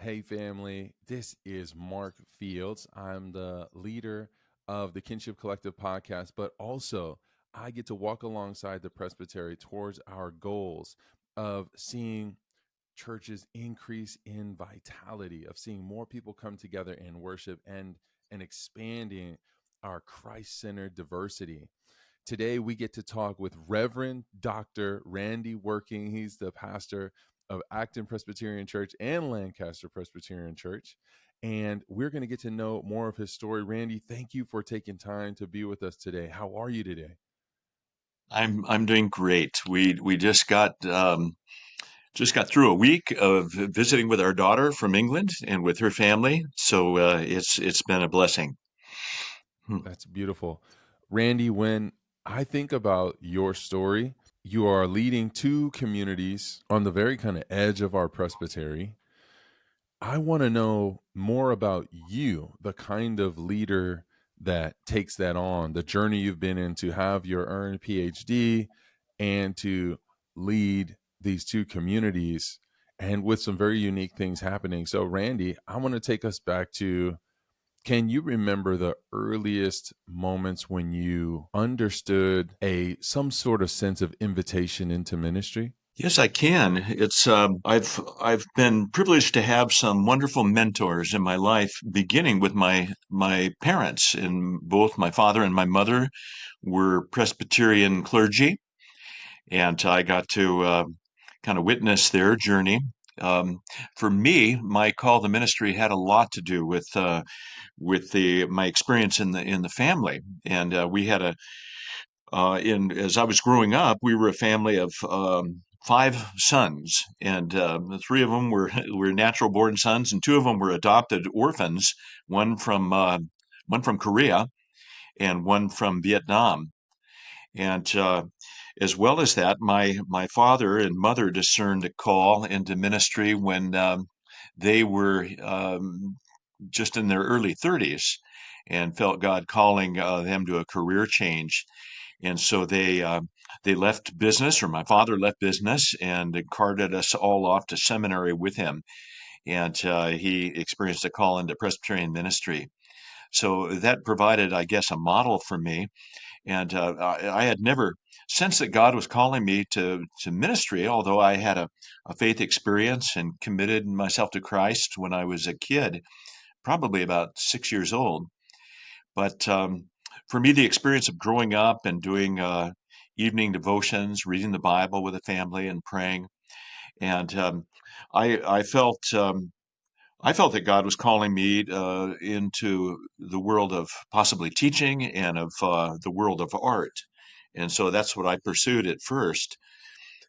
Hey, family. This is Mark Fields. I'm the leader of the Kinship Collective podcast, but also I get to walk alongside the Presbytery towards our goals of seeing churches increase in vitality, of seeing more people come together in worship and expanding our Christ-centered diversity. Today, we get to talk with Reverend Dr. Randy Working. He's the pastor of Acton Presbyterian Church and Lancaster Presbyterian Church. And we're going to get to know more of his story. Randy, thank you for taking time to be with us today. How are you today? I'm doing great. We just got through a week of visiting with our daughter from England and with her family, so it's been a blessing. Hmm. That's beautiful. Randy, when I think about your story, you are leading two communities on the very kind of edge of our presbytery. I want to know more about you, the kind of leader that takes that on, the journey you've been in to have your earned PhD and to lead these two communities and with some very unique things happening. So, Randy, I want to take us back to, can you remember the earliest moments when you understood some sort of sense of invitation into ministry? Yes, I can. I've been privileged to have some wonderful mentors in my life, beginning with my parents, and both my father and my mother were Presbyterian clergy, and I got to kind of witness their journey. Um, for me, my call to ministry had a lot to do with the my experience in the family, and we had a in as I was growing up, we were a family of five sons, and the three of them were natural born sons, and two of them were adopted orphans, one from uh, one from Korea and one from Vietnam. And as well as that, my father and mother discerned a call into ministry when they were just in their early 30s and felt God calling them to a career change. And so they left business, or my father left business, and carted us all off to seminary with him. And he experienced a call into Presbyterian ministry. So that provided, I guess, a model for me, and I had never sensed that God was calling me to ministry, although I had a faith experience and committed myself to Christ when I was a kid, probably about 6 years old. But for me, the experience of growing up and doing evening devotions, reading the Bible with the family, and praying, and I I felt that God was calling me into the world of possibly teaching and of the world of art. And so that's what I pursued at first.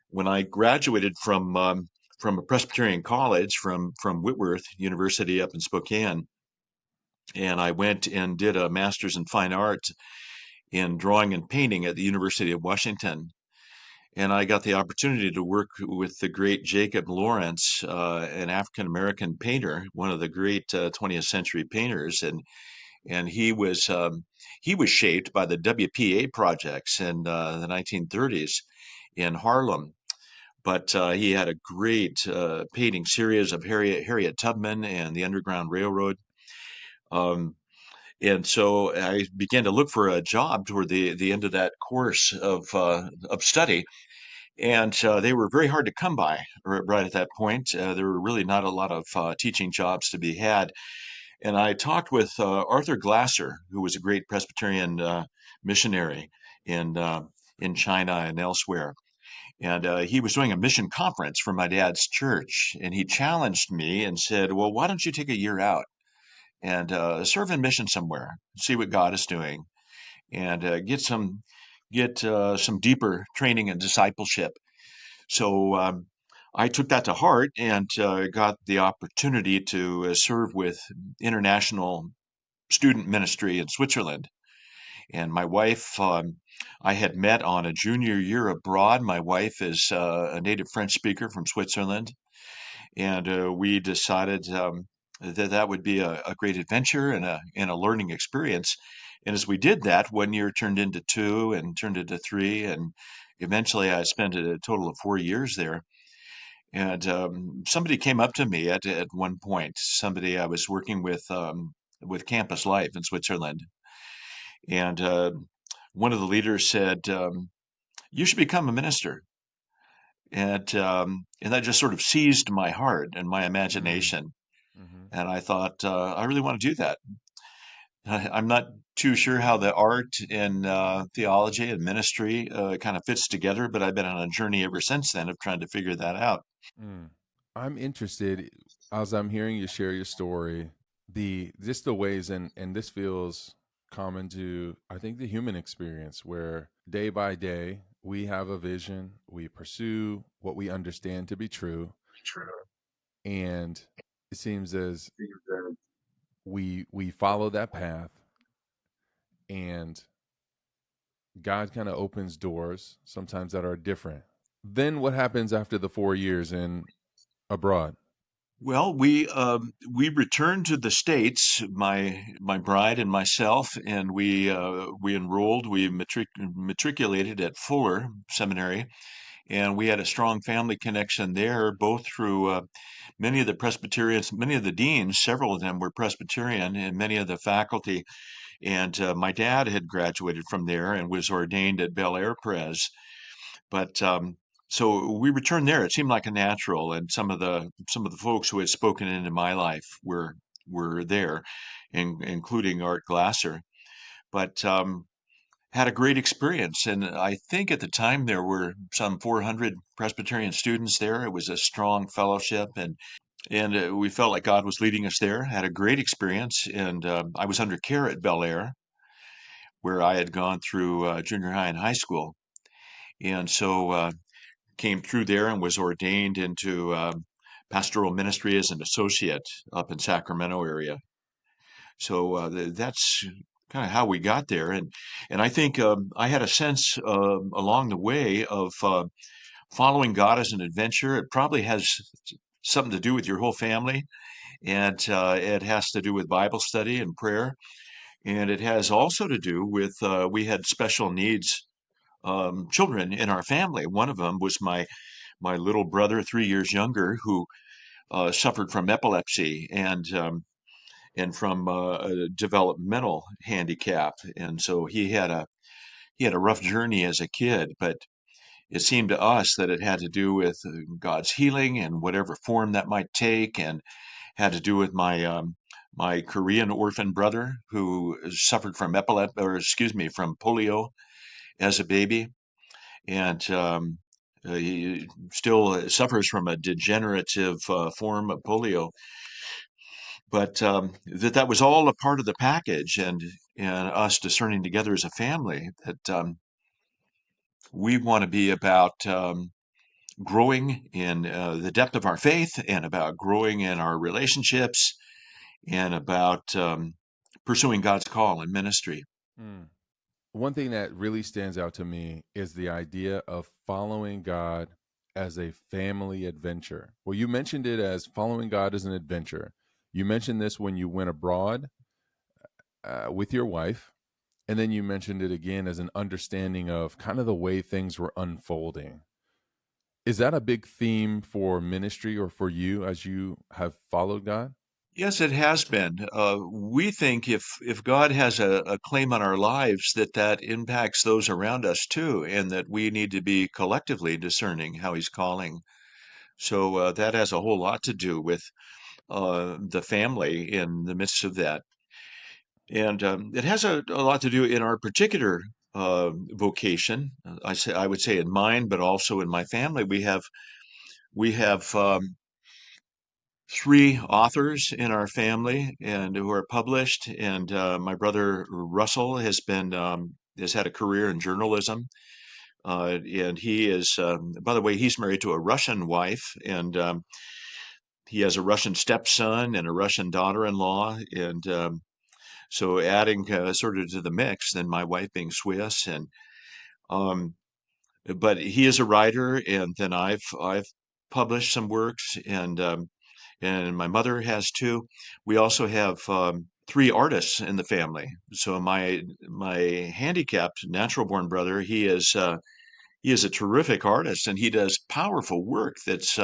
When I graduated from a Presbyterian college from Whitworth University up in Spokane, and I went and did a master's in fine art in drawing and painting at the University of Washington. And I got the opportunity to work with the great Jacob Lawrence, an African American painter, one of the great 20th century painters, and he was shaped by the WPA projects in the 1930s in Harlem. But he had a great painting series of Harriet Tubman and the Underground Railroad. Um, and so I began to look for a job toward the end of that course of study, and they were very hard to come by right at that point. There were really not a lot of teaching jobs to be had. And I talked with Arthur Glasser, who was a great Presbyterian missionary in uh, in China and elsewhere. And he was doing a mission conference for my dad's church, and he challenged me and said, "Well, why don't you take a year out and serve in mission somewhere, see what God is doing, and get some deeper training and discipleship." So I took that to heart and got the opportunity to serve with international student ministry in Switzerland. And my wife, I had met on a junior year abroad. My wife is a native French speaker from Switzerland, and we decided that that would be a great adventure and a learning experience. And as we did that, 1 year turned into two and turned into three, and eventually I spent a total of 4 years there. And somebody came up to me at one point, somebody I was working with Campus Life in Switzerland. And one of the leaders said, you should become a minister. And that just sort of seized my heart and my Mm, imagination. hmm. And I thought, I really want to do that. I'm not too sure how the art and theology and ministry kind of fits together, but I've been on a journey ever since then of trying to figure that out. Mm. I'm interested as I'm hearing you share your story, the just the ways and this feels common to I think the human experience where day by day we have a vision, we pursue what we understand to be true, and it seems as we follow that path and God kind of opens doors sometimes that are different. Then what happens after the 4 years in abroad? Well, we returned to the States, my bride and myself, and we enrolled, matriculated at Fuller Seminary, and we had a strong family connection there, both through many of the Presbyterians, many of the deans, several of them were Presbyterian, and many of the faculty. And my dad had graduated from there and was ordained at Bel Air Pres. But so we returned there. It seemed like a natural, and some of the folks who had spoken into my life were there, including Art Glasser. But had a great experience, and I think at the time there were some 400 Presbyterian students there. It was a strong fellowship, and we felt like God was leading us there. Had a great experience, and I was under care at Bel Air, where I had gone through junior high and high school, and so came through there and was ordained into pastoral ministry as an associate up in Sacramento area. So that's kind of how we got there, and I think I had a sense along the way of following God as an adventure. It probably has something to do with your whole family, and it has to do with Bible study and prayer, and it has also to do with we had special needs children in our family. One of them was my little brother, 3 years younger, who suffered from epilepsy and from a developmental handicap, and so he had a rough journey as a kid. But it seemed to us that it had to do with God's healing and whatever form that might take, and had to do with my Korean orphan brother who suffered from epilepsy, or excuse me, from polio as a baby, and he still suffers from a degenerative form of polio. But that was all a part of the package, and us discerning together as a family that we want to be about growing in the depth of our faith, and about growing in our relationships, and about pursuing God's call in ministry. Mm. One thing that really stands out to me is the idea of following God as a family adventure. Well, you mentioned it as following God as an adventure. You mentioned this when you went abroad with your wife, and then you mentioned it again as an understanding of kind of the way things were unfolding. Is that a big theme for ministry or for you as you have followed God? Yes, it has been. We think if God has a claim on our lives, that impacts those around us too, and that we need to be collectively discerning how He's calling. So that has a whole lot to do with the family in the midst of that, and it has a lot to do in our particular vocation. I would say in mine, but also in my family. We have three authors in our family and who are published, and my brother Russell has had a career in journalism, and he is, by the way, he's married to a Russian wife, and he has a Russian stepson and a Russian daughter-in-law, and so adding sort of to the mix, then my wife being Swiss, and um, but he is a writer, and then I've published some works, and my mother has too. We also have three artists in the family. So my handicapped natural born brother, he is he is a terrific artist, and he does powerful work that's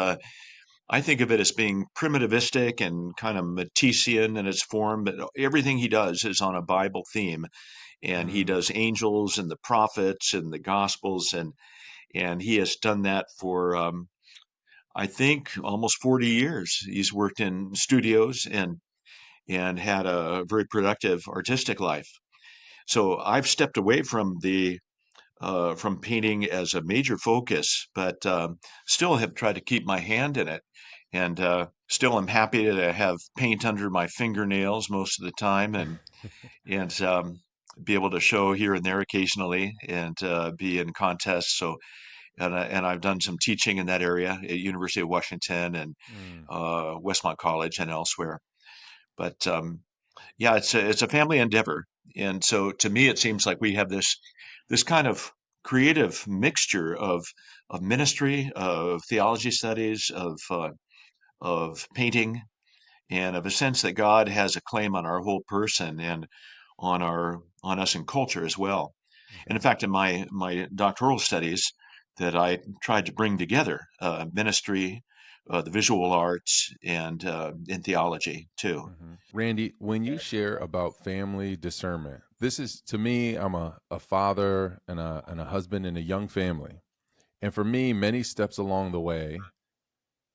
I think of it as being primitivistic and kind of Matisse-ian in its form, but everything he does is on a Bible theme. And he Mm, does angels and the prophets and the gospels, and he has done that for I think almost 40 years. He's worked in studios and had a very productive artistic life. So I've stepped away from painting as a major focus, but still have tried to keep my hand in it. And still am happy to have paint under my fingernails most of the time, and be able to show here and there occasionally, and be in contests. So and I've done some teaching in that area at University of Washington and mm, Westmont College and elsewhere. But yeah, it's a family endeavor, and so to me, it seems like we have this kind of creative mixture of ministry, of theology studies, of painting, and of a sense that God has a claim on our whole person and on us in culture as well. And in mhm, fact, in my doctoral studies, that I tried to bring together ministry, the visual arts, and in theology too. mhm. Randy, when you share about family discernment, this is to me, I'm a father and a husband in a young family. And for me, many steps along the way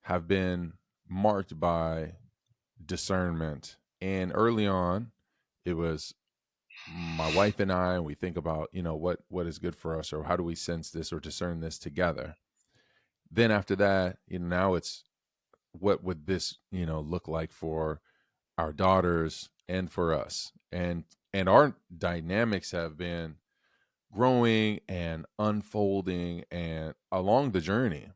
have been marked by discernment. And early on, it was my wife and I, and we think about, what is good for us, or how do we sense this or discern this together. Then after that, now it's what would this, look like for our daughters and for us. And our dynamics have been growing and unfolding and along the journey.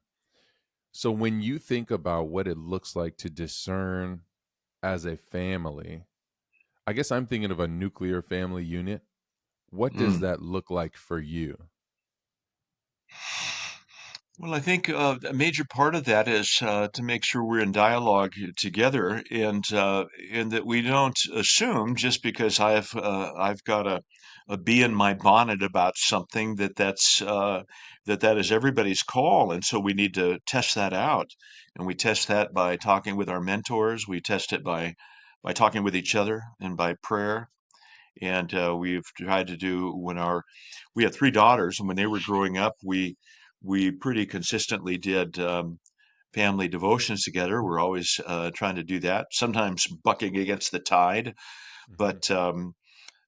So when you think about what it looks like to discern as a family, I guess I'm thinking of a nuclear family unit. What does Mm. that look like for you? Well, I think a major part of that is to make sure we're in dialogue together, and that we don't assume just because I've got a bee in my bonnet about something that is everybody's call, and so we need to test that out, and we test that by talking with our mentors. We test it by talking with each other and by prayer. And we've tried to do we had three daughters, and when they were growing up, we pretty consistently did family devotions together. We're always trying to do that, sometimes bucking against the tide, Hmm. but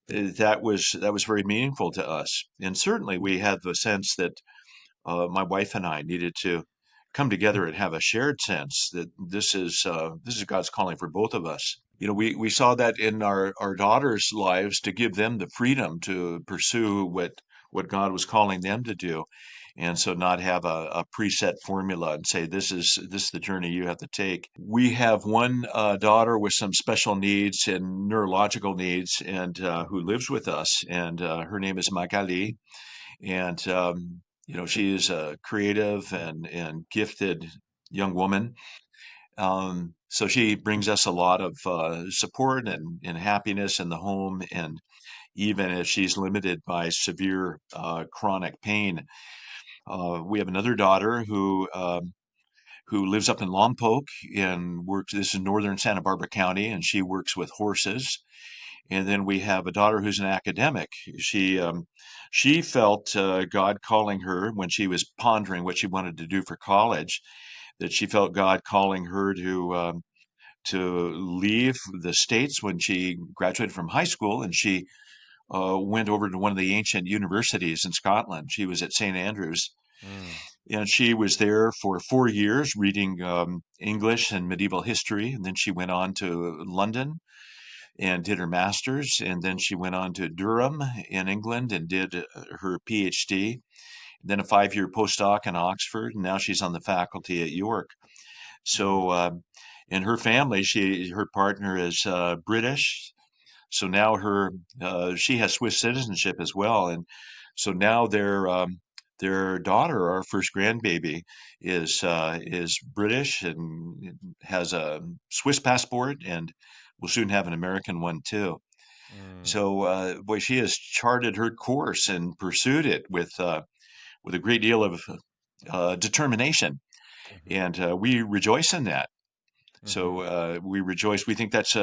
that was very meaningful to us. And certainly, we had the sense that my wife and I needed to come together and have a shared sense that this is God's calling for both of us. We saw that in our daughters' lives, to give them the freedom to pursue what God was calling them to do, and so not have a preset formula and say this is the journey you have to take. We have one daughter with some special needs and neurological needs, and who Hmm. lives with us, and her name is Magali, and she is a creative and gifted young woman. So she brings us a lot of support and happiness in the home, and even if she's limited by severe chronic pain. We have another daughter who lives up in Lompoc and works. This is northern Santa Barbara County, and she works with horses. And then we have a daughter who's an academic. She felt God calling her when she was pondering what she wanted to do for college. That she felt God calling her to leave the States when she graduated from high school, and she went over to one of the ancient universities in Scotland. She was at St. Andrews, Mm, and she was there for 4 years reading English and medieval history. And then she went on to London and did her master's. And then she went on to Durham in England and did her PhD. Then a 5-year postdoc in Oxford. And now she's on the faculty at York. mm, So, in her family, her partner is British. So now she has Swiss citizenship as well, and so now their daughter, our first grandbaby, is British and has a Swiss passport, and will soon have an American one too. mm, So, boy, she has charted her course and pursued it with a great deal of determination, Mm-hmm. and we rejoice in that. Mm-hmm. So we rejoice. We think that's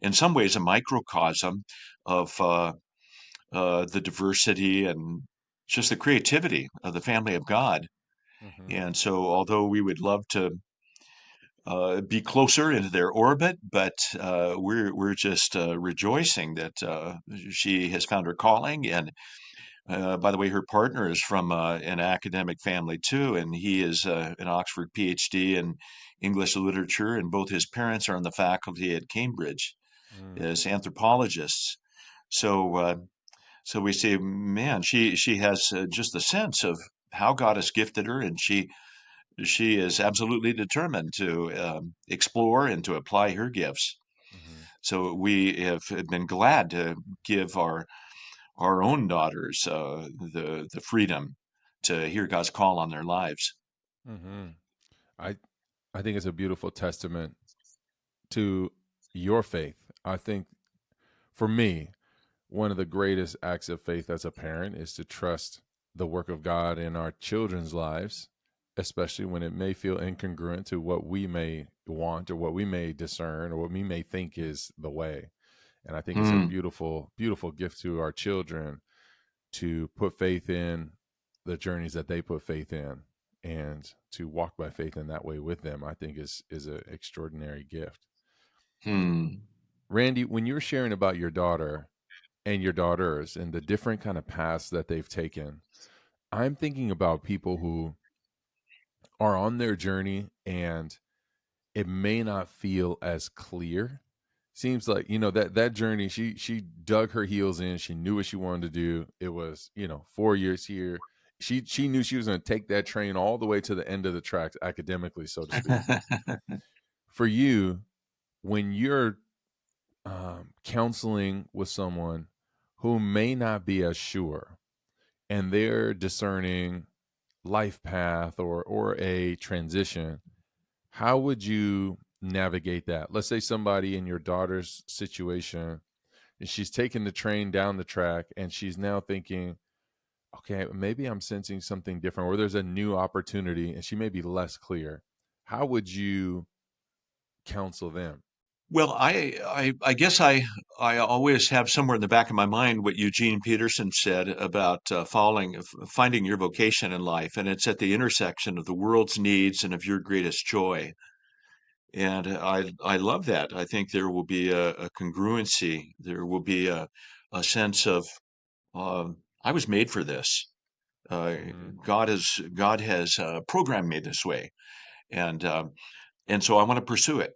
in some ways, a microcosm of the diversity and just the creativity of the family of God. Mm-hmm. And so, although we would love to be closer into their orbit, but we're just rejoicing that she has found her calling. And by the way, her partner is from an academic family too, and he is an Oxford PhD in English literature, and both his parents are on the faculty at Cambridge Mm. as anthropologists. So, so we say, man, she has just the sense of how God has gifted her, and she is absolutely determined to explore and to apply her gifts. Mm-hmm. So we have been glad to give our own daughters the freedom to hear God's call on their lives. Mm-hmm. I I think it's a beautiful testament to your faith. I think for me, one of the greatest acts of faith as a parent is to trust the work of God in our children's lives, especially when it may feel incongruent to what we may want or what we may discern or what we may think is the way. And I think it's a Hmm. beautiful, beautiful gift to our children to put faith in the journeys that they put faith in and to walk by faith in that way with them. I think is an extraordinary gift. Hmm. Randy, when you were sharing about your daughter and your daughters and the different kind of paths that they've taken, I'm thinking about people who are on their journey and it may not feel as clear. Seems like, that journey, she dug her heels in, she knew what she wanted to do. It was, 4 years here. She knew she was going to take that train all the way to the end of the tracks academically, so to speak. For you, when you're counseling with someone who may not be as sure and they're discerning life path or a transition, how would you navigate that? Let's say somebody in your daughter's situation, and she's taking the train down the track and she's now thinking, okay, maybe I'm sensing something different, or there's a new opportunity and she may be less clear. How would you counsel them? Well, I guess I always have somewhere in the back of my mind what Eugene Peterson said about finding your vocation in life, and it's at the intersection of the world's needs and of your greatest joy. And I love that. I think there will be a congruency. There will be a sense of I was made for this. Uh, Mm-hmm. God has programmed me this way, and and so I want to pursue it,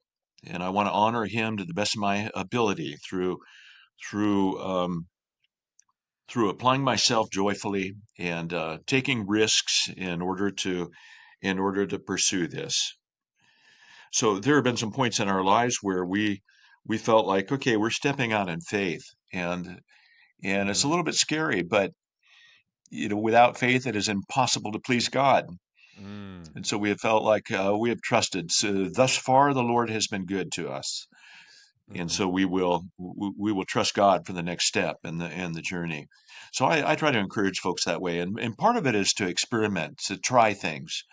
and I want to honor Him to the best of my ability through through applying myself joyfully and taking risks in order to pursue this. So there have been some points in our lives where we felt like, okay, we're stepping out in faith, and it's a Mm-hmm. little bit scary, but without faith, it is impossible to please God. Mm. And so we have felt like we have trusted. So thus far, the Lord has been good to us, and Mm-hmm. so we will trust God for the next step in the journey. So I try to encourage folks that way, and part of it is to experiment, to try things.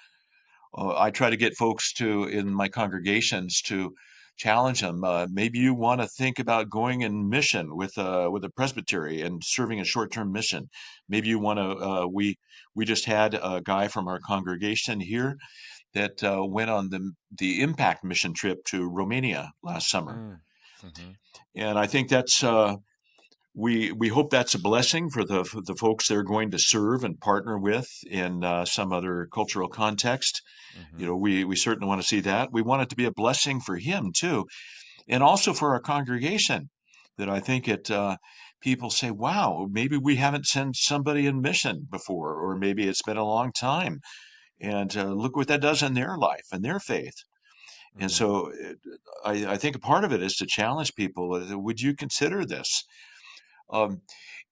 I try to get folks to in my congregations to challenge them. Maybe you want to think about going in mission with a presbytery and serving a short-term mission. Maybe you want to. We just had a guy from our congregation here that went on the impact mission trip to Romania last summer, Mm. Mm-hmm. and I think that's we hope that's a blessing for the folks they're going to serve and partner with in some other cultural context. Mm-hmm. We certainly want to see that. We want it to be a blessing for him too, and also for our congregation. That I think it people say, "Wow, maybe we haven't sent somebody in mission before, or maybe it's been a long time." And look what that does in their life and their faith. And Mm. so I think a part of it is to challenge people. Would you consider this? Um,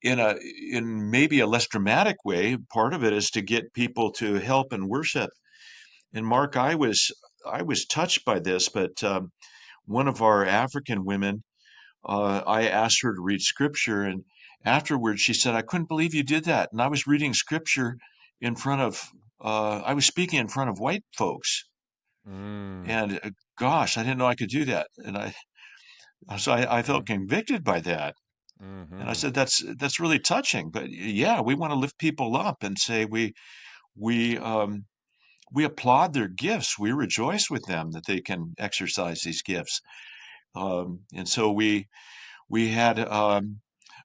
in maybe a less dramatic way, part of it is to get people to help and worship. And Mark, I was touched by this, but one of our African women, I asked her to read scripture, and afterwards she said, "I couldn't believe you did that." And I was reading scripture, in front of I was speaking in front of white folks, Mm. and gosh, I didn't know I could do that, and I felt Mhm. convicted by that. And I Mhm. said, that's really touching. But yeah, we want to lift people up and say we we applaud their gifts. We rejoice with them that they can exercise these gifts. And so we had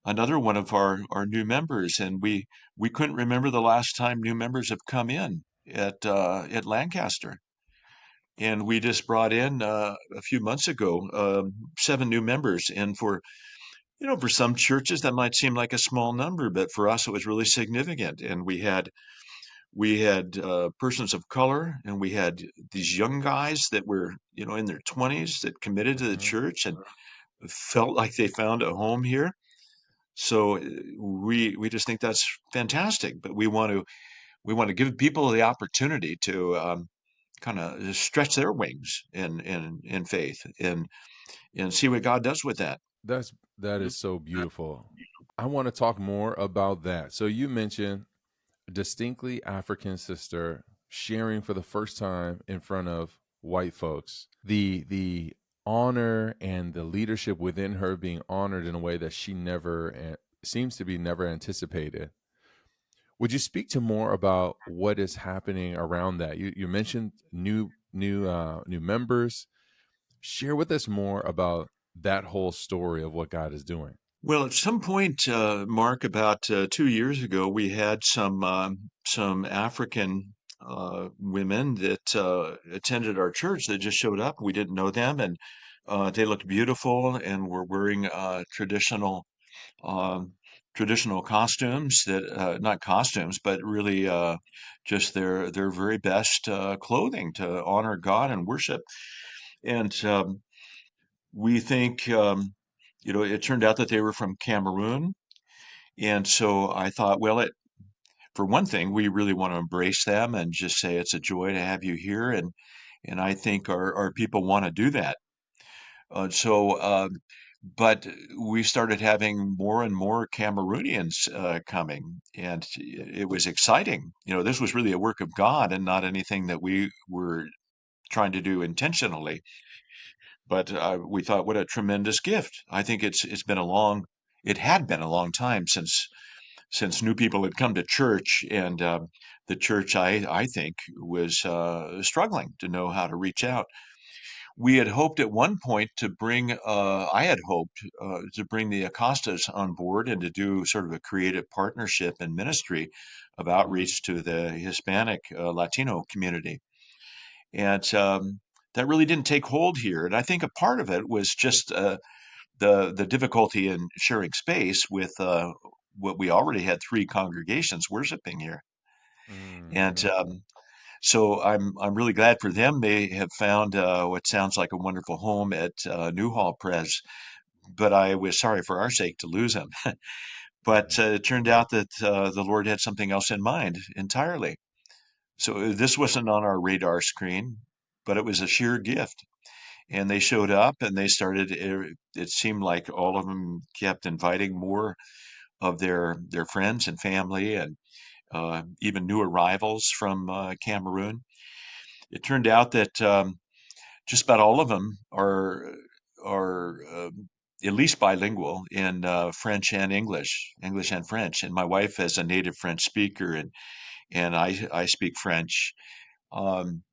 another one of our new members, and we couldn't remember the last time new members have come in at Lancaster. And we just brought in a few months ago 7 new members, and for for some churches that might seem like a small number, but for us it was really significant. And we had persons of color, and we had these young guys that were in their 20s that committed to the Mhm. church and felt like they found a home here. So we just think that's fantastic. But we want to give people the opportunity to kind of stretch their wings in faith and see what God does with that. That is so beautiful. I want to talk more about that. So you mentioned distinctly African sister sharing for the first time in front of white folks. The honor and the leadership within her being honored in a way that she never seems to be never anticipated. Would you speak to more about what is happening around that? You mentioned new members. Share with us more about that whole story of what God is doing. Well, at some point, Mark, about 2 years ago, we had some African women that attended our church that just showed up. We didn't know them, and they looked beautiful and were wearing um, traditional costumes that not costumes, but really just their very best clothing to honor God and worship. And we think, it turned out that they were from Cameroon. And so I thought, well, for one thing, we really want to embrace them and just say it's a joy to have you here. And I think our people want to do that. But we started having more and more Cameroonians coming, and it was exciting. This was really a work of God and not anything that we were trying to do intentionally. But we thought, what a tremendous gift! I think it had been a long time since new people had come to church, and the church, I think, was struggling to know how to reach out. We had hoped at one point to bring, I had hoped to bring the Acostas on board and to do sort of a creative partnership and ministry of Mm-hmm. outreach to the Hispanic Latino community. And that really didn't take hold here. And I think a part of it was just the difficulty in sharing space with what we already had 3 congregations worshiping here. And Mm-hmm. so I'm really glad for them. They have found what sounds like a wonderful home at Newhall Pres, but I was sorry for our sake to lose them. But it turned out that the Lord had something else in mind entirely. So this wasn't on our radar screen, but it was a sheer gift. And they showed up and they started, it seemed like all of them kept inviting more of their friends and family, and even new arrivals from Cameroon. It turned out that just about all of them are at least bilingual in French and English and French. And my wife is a native French speaker, and I speak French. Um,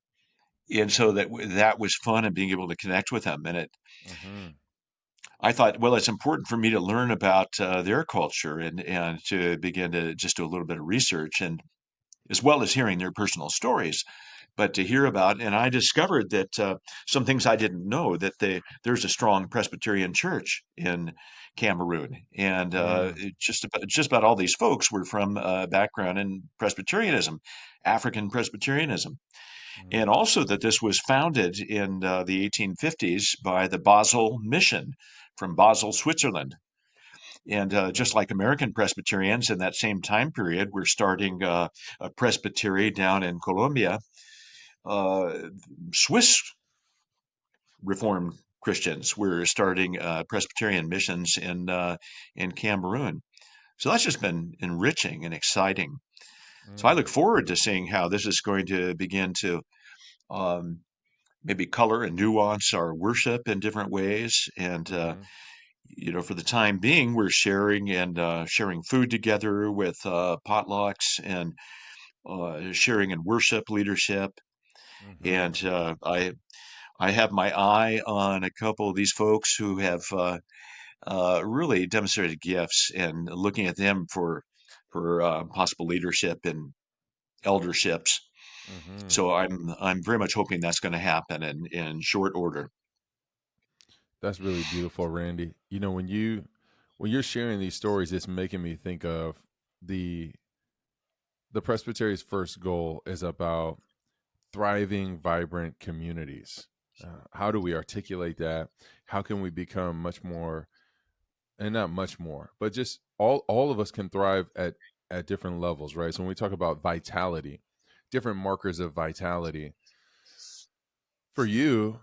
and so that was fun, and being able to connect with them. And Mm-hmm. I thought, well, it's important for me to learn about their culture and to begin to just do a little bit of research, and as well as hearing their personal stories, but to hear about. And I discovered that some things I didn't know, that there's a strong Presbyterian church in Cameroon, and Mm-hmm. just about all these folks were from background in Presbyterianism, African Presbyterianism, and also that this was founded in the 1850s by the Basel Mission from Basel, Switzerland. And just like American Presbyterians in that same time period, we're starting a presbytery down in Colombia. Swiss Reformed Christians were starting Presbyterian missions in Cameroon. So that's just been enriching and exciting. So I look Mm, forward to seeing how this is going to begin to um, maybe color and nuance our worship in different ways. And mm-hmm, for the time being, we're sharing and sharing food together with potlucks and sharing in worship leadership. mm-hmm. And I have my eye on a couple of these folks who have really demonstrated gifts, and looking at them for possible leadership and elderships. Mm-hmm. So I'm very much hoping that's going to happen in short order. That's really beautiful, Randy. You know, when you're sharing these stories, it's making me think of the the Presbytery's first goal is about thriving, vibrant communities. How do we articulate that? How can we become much more, and not much more, but just all of us can thrive at different levels, right? So when we talk about vitality, different markers of vitality, for you,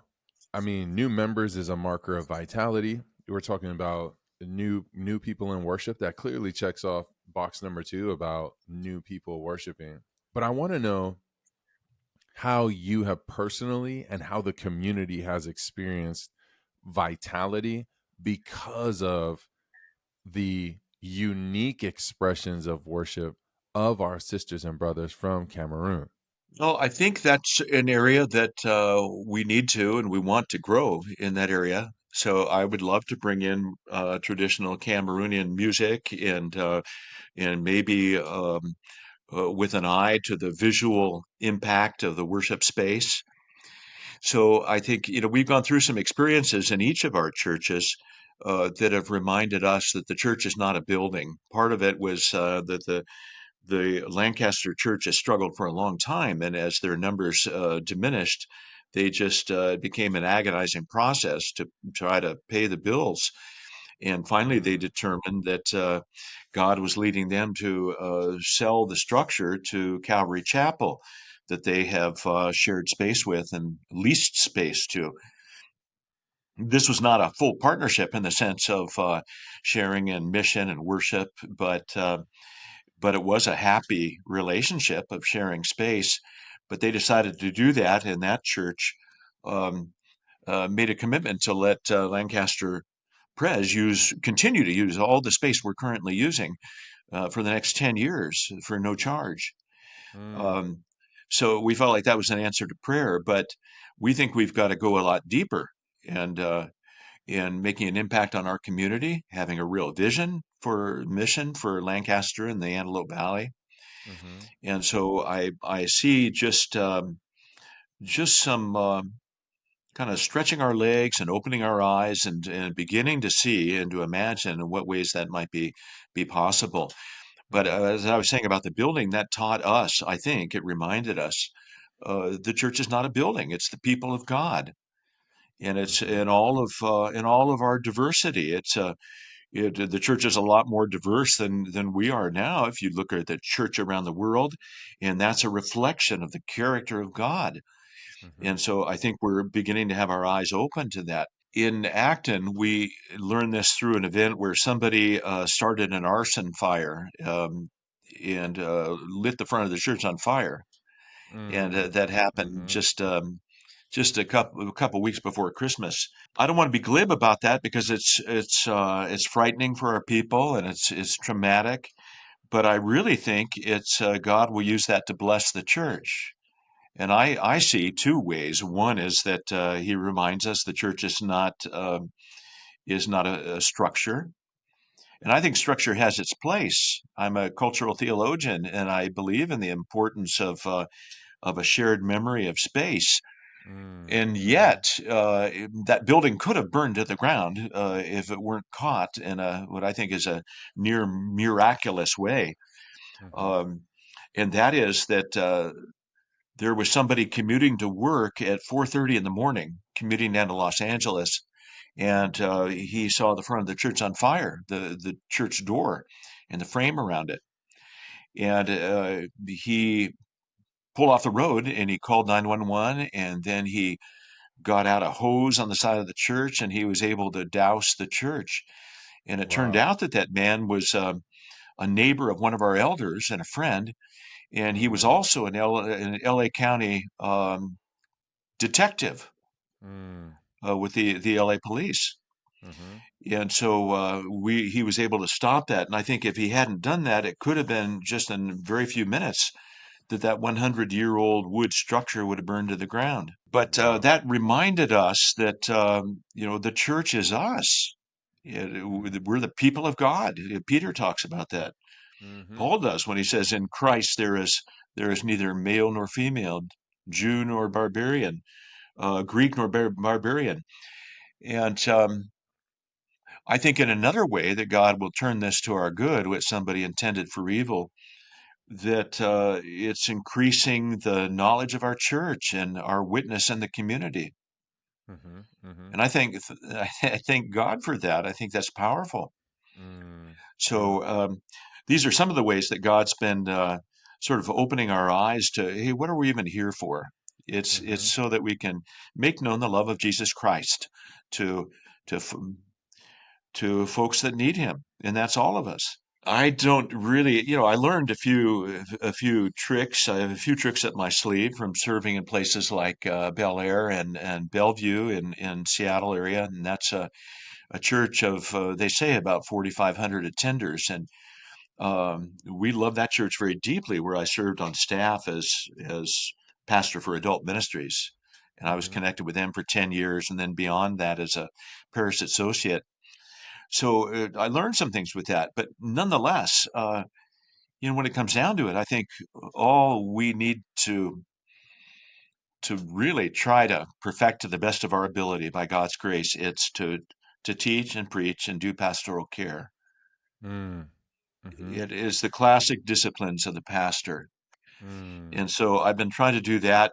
I mean, new members is a marker of vitality. We're talking about new people in worship. That clearly checks off box number 2 about new people worshiping. But I want to know how you have personally and how the community has experienced vitality because of the unique expressions of worship of our sisters and brothers from Cameroon. Well, I think that's an area that we need to and we want to grow in that area. So I would love to bring in traditional Cameroonian music and maybe with an eye to the visual impact of the worship space. So I think, we've gone through some experiences in each of our churches that have reminded us that the church is not a building. Part of it was that the Lancaster church has struggled for a long time, and as their numbers diminished, they just became an agonizing process to try to pay the bills. And finally, they Mm, determined that God was leading them to sell the structure to Calvary Chapel, that they have shared space with and leased space to. This was not a full partnership in the sense of sharing in mission and worship, but it was a happy relationship of sharing space. But they decided to do that, and that church um, made a commitment to let Lancaster Pres continue to use all the space we're currently using for the next 10 years for no charge. mm, Um, so we felt like that was an answer to prayer, but we think we've got to go a lot deeper and in making an impact on our community, having a real vision for mission for Lancaster and the Antelope Valley. mm-hmm, And so I see just some kind of stretching our legs and opening our eyes and beginning to see and to imagine in what ways that might be possible. But mm, as I was saying about the building, that taught us, I think, it reminded us, the church is not a building; it's the people of God, and it's mm-hmm, in all of our diversity. The church is a lot more diverse than we are now. If you look at the church around the world, and that's a reflection of the character of God. mm-hmm. And so I think we're beginning to have our eyes open to that. In Acton, we learned this through an event where somebody started an arson fire and lit the front of the church on fire, and Mm, that happened mm-hmm, just a couple weeks before Christmas. I don't want to be glib about that because it's frightening for our people and it's traumatic. But I really think it's God will use that to bless the church. And I see two ways. One is that he reminds us the church is not a structure, and I think structure has its place. I'm a cultural theologian, and I believe in the importance of a shared memory of space. mm, And mm-hmm, yet, that building could have burned to the ground if it weren't caught in what I think is a near miraculous way. mm-hmm. Um, and that is that there was somebody commuting to work at 4:30 in the morning, commuting down to Los Angeles, and he saw the front of the church on fire, the church door and the frame around it. And he pulled off the road and he called 911, and then he got out a hose on the side of the church and he was able to douse the church. And it turned Wow. out that that man was a neighbor of one of our elders and a friend. and he was Mm, also an LA County detective mm, with the LA police. mm-hmm. And so he was able to stop that. And I think if he hadn't done that, it could have been just in very few minutes that 100-year-old wood structure would have burned to the ground. But Wow. that reminded us that the church is us. Mm-hmm. We're the people of God. Peter talks about that. Mm-hmm. Paul does when he says, "In Christ there is neither male nor female, Jew nor barbarian, Greek nor barbarian." And I think in another way that God will turn this to our good, what somebody intended for evil, that it's increasing the knowledge of our church and our witness in the community. Mm-hmm. Mm-hmm. And I think I thank God for that. I think that's powerful. Mm. Yeah. So these are some of the ways that God's been sort of opening our eyes to, hey, what are we even here for? It's Mm-hmm. so that we can make known the love of Jesus Christ to to f- to folks that need Him, and that's all of us. I don't really, I learned a few tricks. I have a few tricks up my sleeve from serving in places like Bel Air and Bellevue in Seattle area, and that's a church of they say about 4,500 attenders, and we love that church very deeply. Where I served on staff as pastor for adult ministries, and I was Mm-hmm. connected with them for 10 years, and then beyond that as a parish associate. So I learned some things with that, but nonetheless, when it comes down to it, I think all we need to really try to perfect to the best of our ability by God's grace, it's to teach and preach and do pastoral care. Mm. Mm-hmm. It is the classic disciplines of the pastor. Mm. And so I've been trying to do that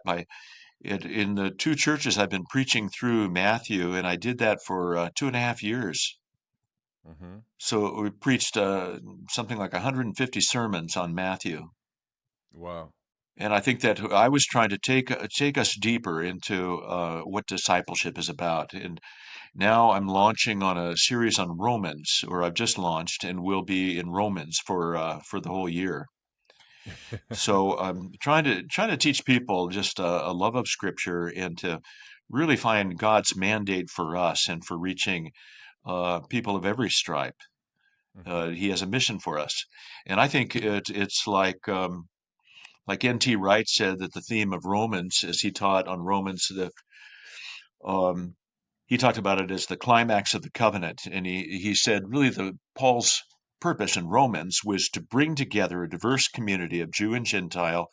in the two churches I've been preaching through Matthew, and I did that for 2.5 years. Mm-hmm. So we preached something like 150 sermons on Matthew. Wow. And I think that I was trying to take us deeper into what discipleship is about. And now I'm launching on a series on Romans, or I've just launched and will be in Romans for the whole year. So I'm trying to teach people just a love of Scripture and to really find God's mandate for us and for reaching people of every stripe. Mm-hmm. He has a mission for us, and I think it's like N.T. Wright said that the theme of Romans, as he taught on Romans, um, he talked about it as the climax of the covenant, and he said really the Paul's purpose in Romans was to bring together a diverse community of Jew and Gentile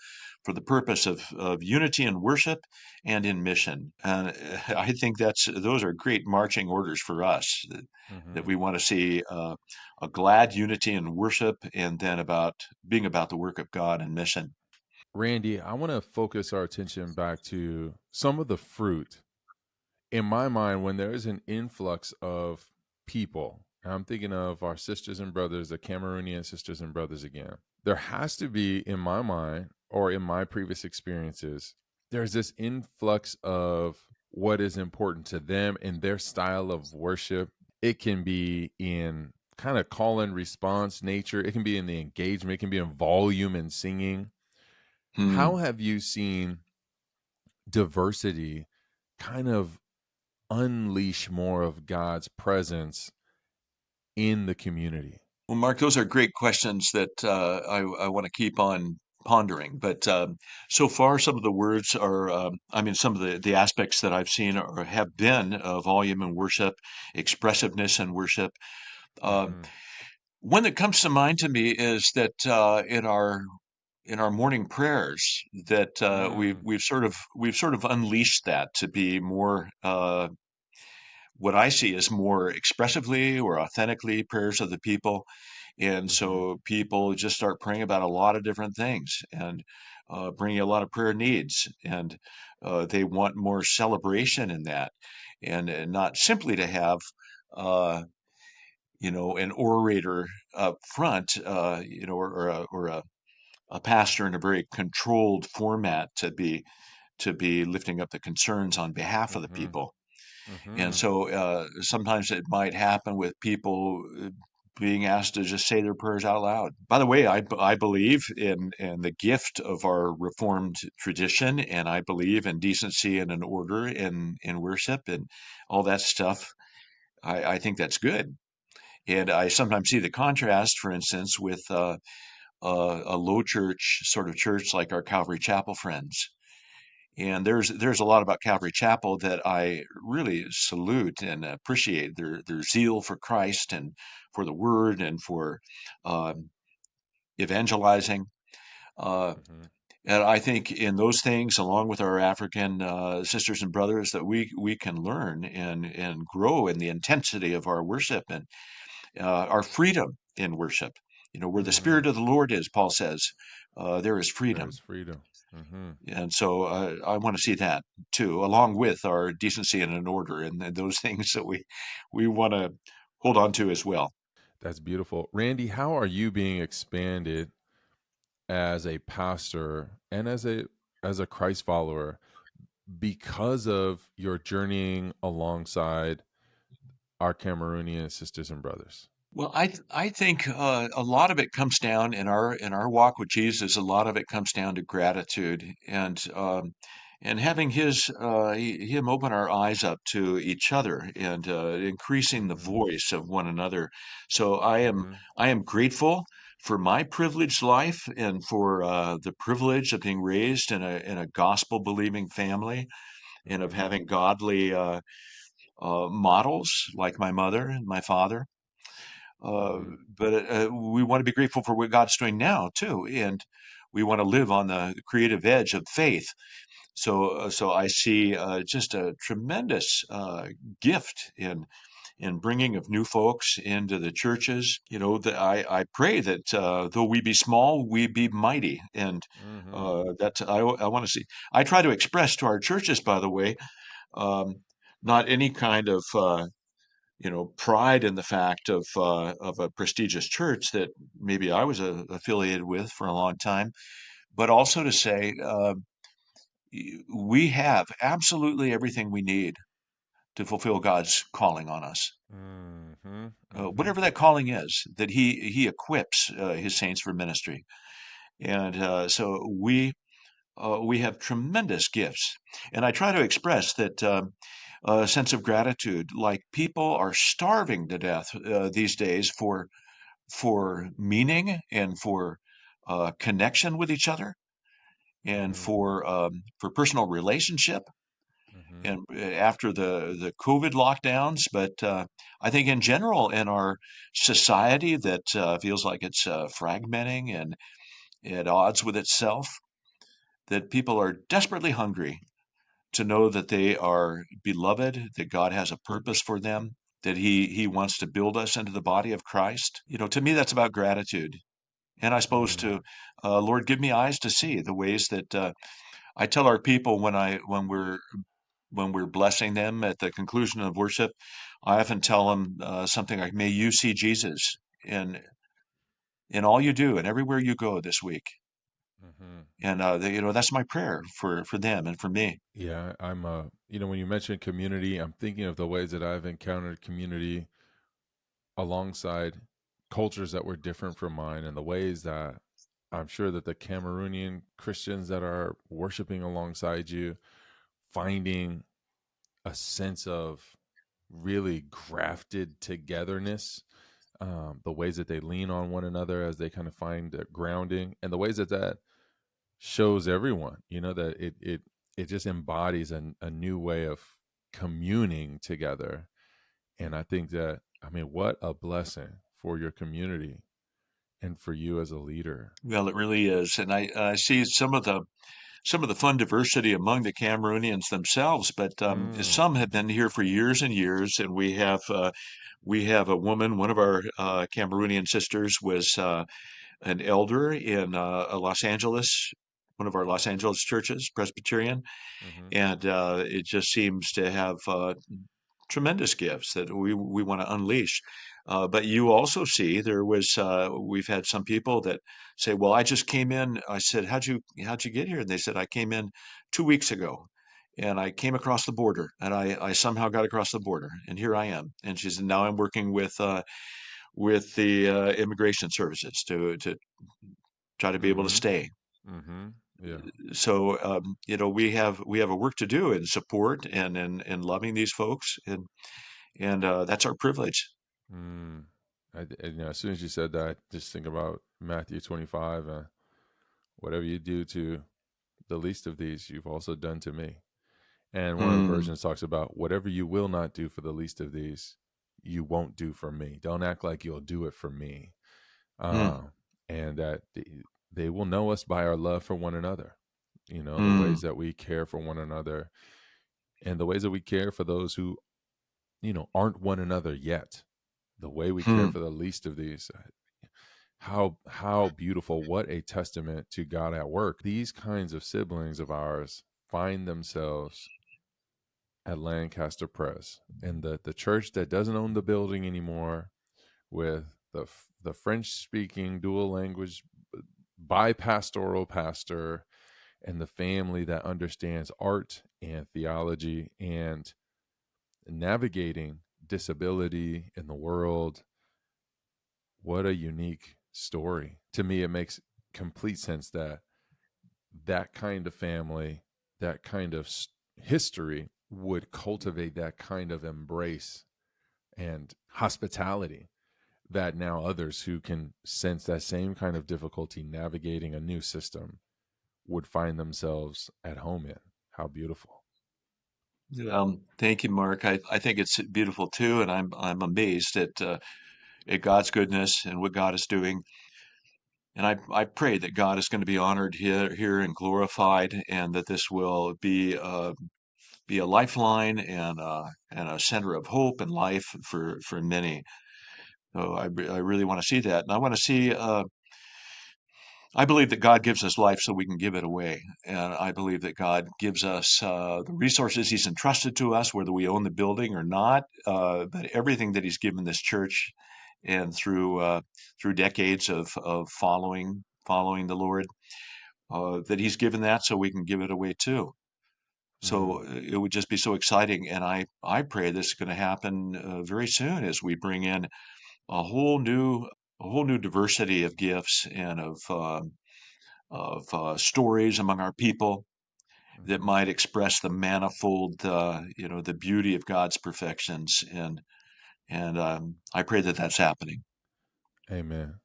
for the purpose of unity in worship and in mission. And I think those are great marching orders for us that Mm-hmm. we want to see a glad unity in worship and then being about the work of God and mission. Randy, I want to focus our attention back to some of the fruit. In my mind, when there is an influx of people, and I'm thinking of our sisters and brothers, the Cameroonian sisters and brothers again, there has to be, in my mind, or in my previous experiences, there's this influx of what is important to them and their style of worship. It can be in kind of call and response nature, it can be in the engagement, it can be in volume and singing. How Hmm. have you seen diversity kind of unleash more of God's presence in the community? Well, Mark, those are great questions that I want to keep on pondering. But so far, some of the words are, some of the aspects that I've seen have been volume and worship, expressiveness and worship. Uh, Mm-hmm. One that comes to mind to me is that in our morning prayers, that Mm, we've sort of unleashed that to be more. What I see is more expressively or authentically prayers of the people. And mm-hmm. so people just start praying about a lot of different things and bringing a lot of prayer needs. And they want more celebration in that and not simply to have, uh, an orator up front, or a pastor in a very controlled format to be lifting up the concerns on behalf of the Mm-hmm. people. And Mm-hmm. so sometimes it might happen with people. being asked to just say their prayers out loud. By the way, I believe in the gift of our Reformed tradition, and I believe in decency and in order in worship and all that stuff. I think that's good. And I sometimes see the contrast, for instance, with a low church sort of church like our Calvary Chapel friends. And there's a lot about Calvary Chapel that I really salute and appreciate their zeal for Christ and for the Word and for um, evangelizing. Uh, Hmm. and I think in those things, along with our African sisters and brothers, that we can learn and grow in the intensity of our worship and our freedom in worship. You know, where the Hmm. Spirit of the Lord is, Paul says, there is There is freedom. freedom. Hmm. And so I want to see that too, along with our decency and an order, and those things that we want to hold on to as well. That's beautiful. Randy, how are you being expanded as a pastor and as a Christ follower because of your journeying alongside our Cameroonian sisters and brothers? Well, I think a lot of it comes down in our walk with Jesus. A lot of it comes down to gratitude and having him open our eyes up to each other and increasing the Hmm. voice of one another. So Hmm. I am grateful for my privileged life and for the privilege of being raised in a gospel believing family and of Hmm. having godly models like my mother and my father. Uh, Hmm. but we want to be grateful for what God's doing now too, and we want to live on the creative edge of faith. So I see just a tremendous gift in bringing of new folks into the churches. You know, that I pray that though we be small, we be mighty, and Hmm. I want to see. I try to express to our churches, by the way, um, not any kind of pride in the fact of a prestigious church that maybe I was affiliated with for a long time, but also to say we have absolutely everything we need to fulfill God's calling on us. Hmm. Hmm. Whatever that calling is, that He equips His saints for ministry, and so we have tremendous gifts, and I try to express that. A sense of gratitude, like people are starving to death these days for meaning and for connection with each other and Hmm. for personal relationship Hmm. and after the COVID lockdowns. But I think in general in our society that feels like it's fragmenting and at odds with itself, that people are desperately hungry to know that they are beloved, that God has a purpose for them, that He wants to build us into the body of Christ. You know, to me, that's about gratitude. And I suppose Hmm. to Lord, give me eyes to see the ways that I tell our people when we're blessing them at the conclusion of worship. I often tell them something like, "May you see Jesus in all you do and everywhere you go this week." Hmm. And that's my prayer for them and for me. Yeah, when you mention community, I'm thinking of the ways that I've encountered community alongside cultures that were different from mine, and the ways that I'm sure that the Cameroonian Christians that are worshiping alongside you, finding a sense of really grafted togetherness, the ways that they lean on one another as they kind of find grounding, and the ways that shows everyone, that it just embodies a new way of communing together. And I think that, I mean, what a blessing for your community and for you as a leader. Well, it really is, and I see some of the fun diversity among the Cameroonians themselves, but Mm, some have been here for years and years, and we have a woman. One of our Cameroonian sisters was an elder in Los Angeles, one of our Los Angeles churches, Presbyterian, hmm. and it just seems to have tremendous gifts that we want to unleash. But you also see we've had some people that say, "Well, I just came in." I said, how'd you get here?" And they said, "I came in 2 weeks ago, and I came across the border, and I somehow got across the border, and here I am." And she said, "Now I'm working with the immigration services to try to be able to Mm-hmm. stay. Mm-hmm. Yeah. So we have a work to do in support and loving these folks, and that's our privilege. Mm. As soon as you said that, I just think about Matthew 25. Whatever you do to the least of these, you've also done to me. And one of the Mm, versions talks about whatever you will not do for the least of these, you won't do for me. Don't act like you'll do it for me. mm, Uh, and that they will know us by our love for one another. The mm, ways that we care for one another and the ways that we care for those who, aren't one another yet. The way we care mm, for the least of these. How beautiful, what a testament to God at work. These kinds of siblings of ours find themselves at Lancaster Press, and the church that doesn't own the building anymore, with the French speaking dual language bipastoral pastor, and the family that understands art and theology and navigating disability in the world. What a unique story. To me, it makes complete sense that that kind of family, that kind of history would cultivate that kind of embrace and hospitality that now others who can sense that same kind of difficulty navigating a new system would find themselves at home in. How beautiful. thank you, Mark. I think it's beautiful too, and I'm amazed at God's goodness and what God is doing. And I pray that God is going to be honored here and glorified, and that this will be a lifeline and a center of hope and life for many. So I really want to see that, and I want to see. I believe that God gives us life so we can give it away, and I believe that God gives us the resources He's entrusted to us, whether we own the building or not. But everything that He's given this church, and through decades of following the Lord, that He's given that so we can give it away too. Mm, So it would just be so exciting, and I pray this is going to happen very soon as we bring in a whole new a whole new diversity of gifts and of stories among our people that mhm. might express the manifold, the beauty of God's perfections, and I pray that that's happening. Amen.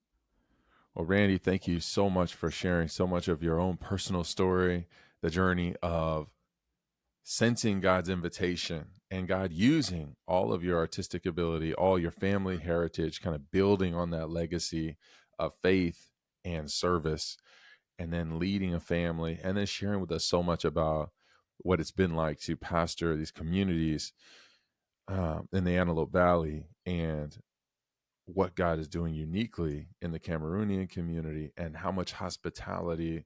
Well, Randy, thank you so much for sharing so much of your own personal story, the journey of sensing God's invitation and God using all of your artistic ability, all your family heritage, kind of building on that legacy of faith and service, and then leading a family, and then sharing with us so much about what it's been like to pastor these communities in the Antelope Valley, and what God is doing uniquely in the Cameroonian community, and how much hospitality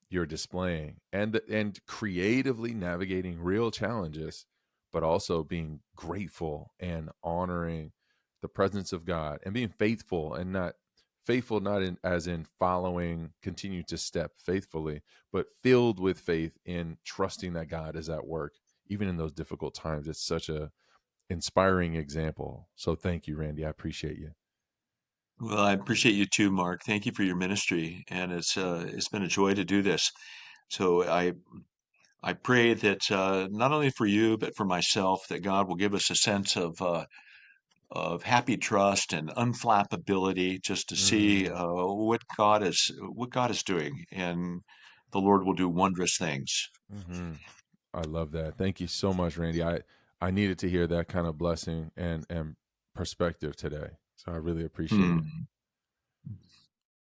you're displaying, and creatively navigating real challenges, but also being grateful and honoring the presence of God, and being faithful, and not faithful not in as in following, continue to step faithfully, but filled with faith in trusting that God is at work even in those difficult times. It's such a inspiring example. So thank you, Randy. I appreciate you. Well, I appreciate you too, Mark. Thank you for your ministry, and it's been a joy to do this. So I pray that not only for you but for myself, that God will give us a sense of happy trust and unflappability, just to see Mm, what God is doing, and the Lord will do wondrous things. hmm I love that. Thank you so much, Randy. I needed to hear that kind of blessing and perspective today. So I really appreciate Hmm. it.